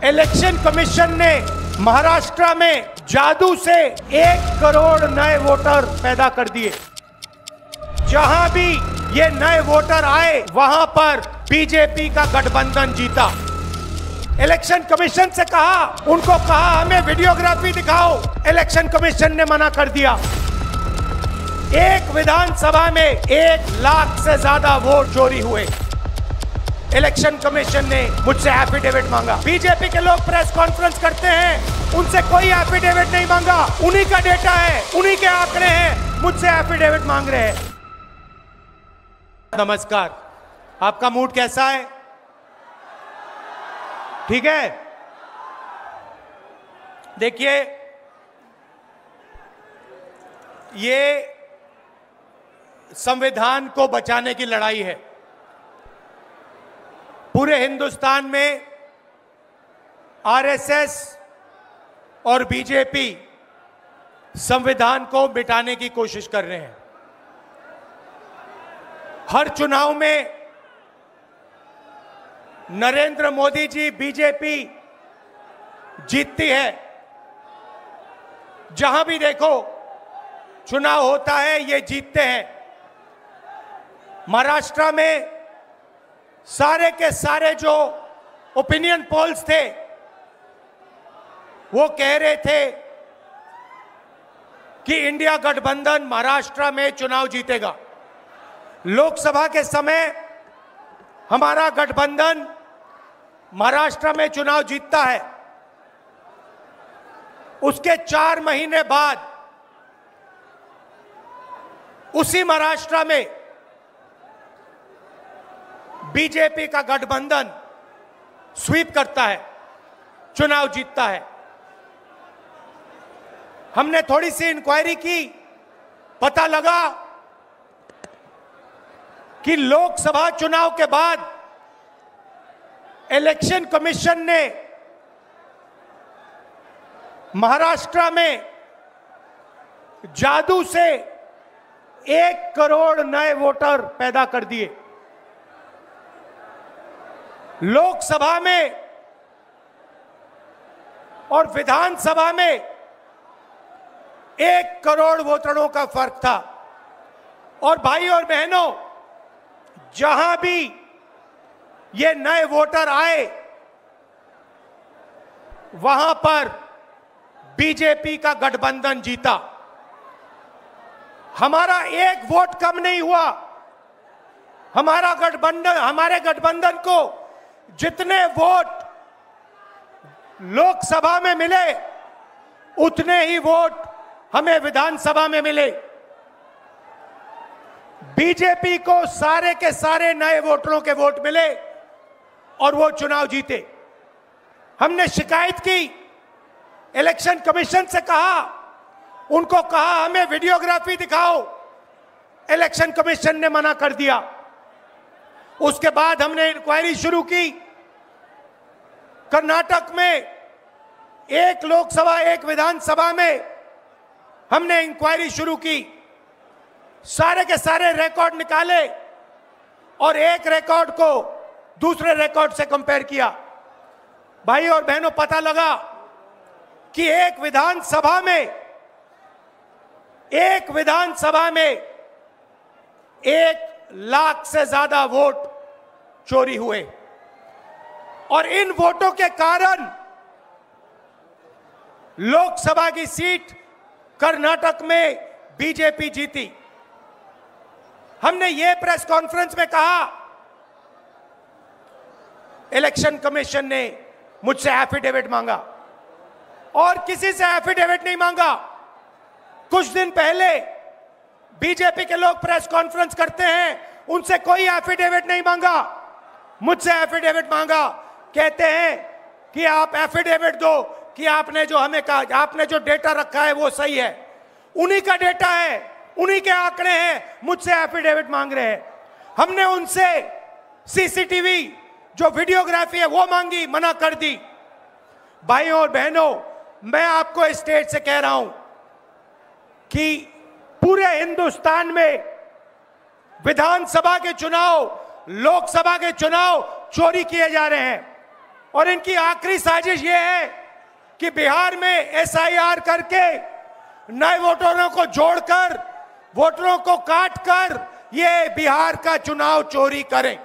Election commission ने महाराष्ट्र में जादू से 1 करोड़ नए वोटर पैदा कर दिए। जहां भी ये नए वोटर आए वहां पर बीजेपी का गठबंधन जीता। इलेक्शन कमीशन से उनको कहा हमें वीडियोग्राफी दिखाओ, इलेक्शन कमीशन ने मना कर दिया। एक विधानसभा में 1 लाख से ज्यादा वोट चोरी हुए। इलेक्शन कमीशन ने मुझसे एफिडेविट मांगा। बीजेपी के लोग प्रेस कॉन्फ्रेंस करते हैं, उनसे कोई एफिडेविट नहीं मांगा। उन्हीं का डेटा है, उन्हीं के आंकड़े हैं, मुझसे एफिडेविट मांग रहे हैं। नमस्कार, आपका मूड कैसा है? ठीक है। देखिए, ये संविधान को बचाने की लड़ाई है। पूरे हिंदुस्तान में आरएसएस और बीजेपी संविधान को मिटाने की कोशिश कर रहे हैं। हर चुनाव में नरेंद्र मोदी जी बीजेपी जीतती है। जहां भी देखो चुनाव होता है, ये जीतते हैं। महाराष्ट्र में सारे के सारे जो ओपिनियन पोल्स थे वो कह रहे थे कि इंडिया गठबंधन महाराष्ट्र में चुनाव जीतेगा। लोकसभा के समय हमारा गठबंधन महाराष्ट्र में चुनाव जीतता है। उसके 4 महीने बाद उसी महाराष्ट्र में बीजेपी का गठबंधन स्वीप करता है, चुनाव जीतता है। हमने थोड़ी सी इंक्वायरी की, पता लगा कि लोकसभा चुनाव के बाद इलेक्शन कमीशन ने महाराष्ट्र में जादू से 1 करोड़ नए वोटर पैदा कर दिए। लोकसभा में और विधानसभा में 1 करोड़ वोटरों का फर्क था। और भाई और बहनों, जहां भी ये नए वोटर आए वहां पर बीजेपी का गठबंधन जीता। हमारा 1 वोट कम नहीं हुआ। हमारे गठबंधन को जितने वोट लोकसभा में मिले उतने ही वोट हमें विधानसभा में मिले। बीजेपी को सारे के सारे नए वोटरों के वोट मिले और वो चुनाव जीते। हमने शिकायत की, इलेक्शन कमीशन से उनको कहा हमें वीडियोग्राफी दिखाओ, इलेक्शन कमीशन ने मना कर दिया। उसके बाद हमने इंक्वायरी शुरू की। कर्नाटक में 1 लोकसभा 1 विधानसभा में हमने इंक्वायरी शुरू की। सारे के सारे रिकॉर्ड निकाले और एक रिकॉर्ड को दूसरे रिकॉर्ड से कंपेयर किया। भाई और बहनों, पता लगा कि एक विधानसभा में 1 लाख से ज्यादा वोट चोरी हुए। और इन वोटों के कारण लोकसभा की सीट कर्नाटक में बीजेपी जीती। हमने ये प्रेस कॉन्फ्रेंस में कहा, इलेक्शन कमीशन ने मुझसे एफिडेविट मांगा और किसी से एफिडेविट नहीं मांगा। कुछ दिन पहले बीजेपी के लोग प्रेस कॉन्फ्रेंस करते हैं, उनसे कोई एफिडेविट नहीं मांगा, मुझसे एफिडेविट मांगा। कहते हैं कि आप एफिडेविट दो कि आपने जो हमें कहा, आपने जो डेटा रखा है वो सही है। उन्हीं का डेटा है, उन्हीं के आंकड़े हैं, मुझसे एफिडेविट मांग रहे हैं। हमने उनसे सीसीटीवी जो वीडियोग्राफी है वो मांगी, मना कर दी। भाइयों और बहनों, मैं आपको इस स्टेज से कह रहा हूं कि पूरे हिंदुस्तान में विधानसभा के चुनाव, लोकसभा के चुनाव चोरी किए जा रहे हैं और इनकी आखिरी साजिश ये है कि बिहार में एसआईआर करके नए वोटरों को जोड़कर, वोटरों को काटकर ये बिहार का चुनाव चोरी करें।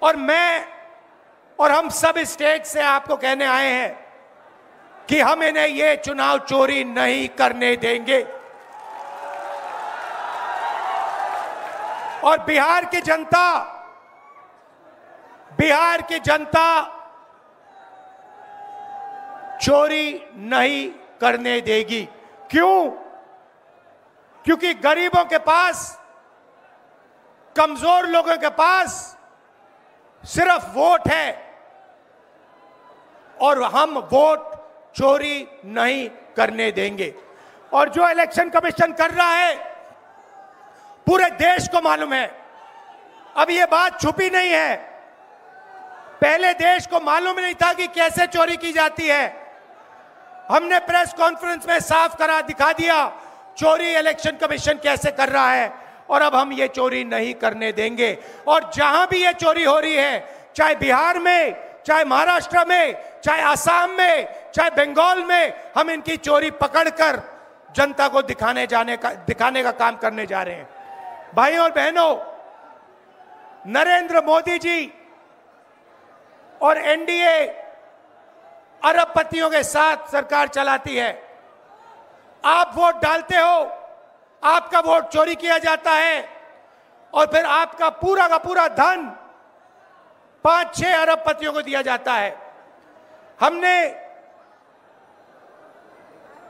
और मैं और हम सब स्टेट से आपको कहने आए हैं कि हम इन्हें ये चुनाव चोरी नहीं करने देंगे। और बिहार की जनता चोरी नहीं करने देगी। क्यों? क्योंकि गरीबों के पास, कमजोर लोगों के पास सिर्फ वोट है और हम वोट चोरी नहीं करने देंगे। और जो इलेक्शन कमीशन कर रहा है पूरे देश को मालूम है। अब ये बात छुपी नहीं है, पहले देश को मालूम नहीं था कि कैसे चोरी की जाती है। हमने प्रेस कॉन्फ्रेंस में साफ करा दिखा दिया चोरी इलेक्शन कमीशन कैसे कर रहा है, और अब हम ये चोरी नहीं करने देंगे। और जहां भी ये चोरी हो रही है, चाहे बिहार में, चाहे महाराष्ट्र में, चाहे असम में, चाहे बंगाल में, हम इनकी चोरी पकड़कर जनता को दिखाने का काम करने जा रहे हैं। भाइयों और बहनों, नरेंद्र मोदी जी और एनडीए अरबपतियों के साथ सरकार चलाती है। आप वोट डालते हो, आपका वोट चोरी किया जाता है और फिर आपका पूरा का पूरा धन 5-6 अरबपतियों को दिया जाता है। हमने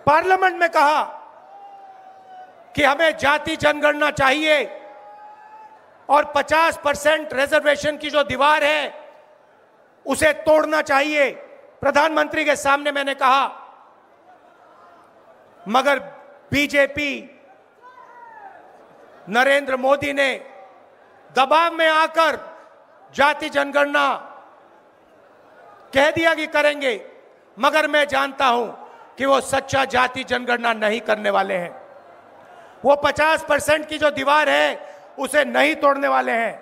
पार्लियामेंट में कहा कि हमें जाति जनगणना चाहिए और 50% रिजर्वेशन की जो दीवार है उसे तोड़ना चाहिए। प्रधानमंत्री के सामने मैंने कहा, मगर बीजेपी, नरेंद्र मोदी ने दबाव में आकर जाति जनगणना कह दिया कि करेंगे, मगर मैं जानता हूं कि वो सच्चा जाति जनगणना नहीं करने वाले हैं। वो 50% की जो दीवार है उसे नहीं तोड़ने वाले हैं।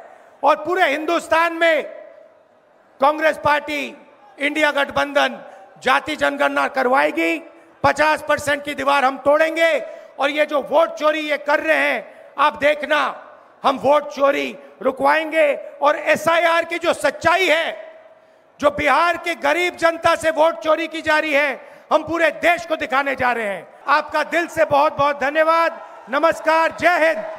और पूरे हिंदुस्तान में कांग्रेस पार्टी, इंडिया गठबंधन जाति जनगणना करवाएगी, 50% की दीवार हम तोड़ेंगे। और ये जो वोट चोरी ये कर रहे हैं, आप देखना, हम वोट चोरी रुकवाएंगे। और एसआईआर की जो सच्चाई है, जो बिहार के गरीब जनता से वोट चोरी की जा रही है, हम पूरे देश को दिखाने जा रहे हैं। आपका दिल से बहुत बहुत धन्यवाद। नमस्कार, जय हिंद।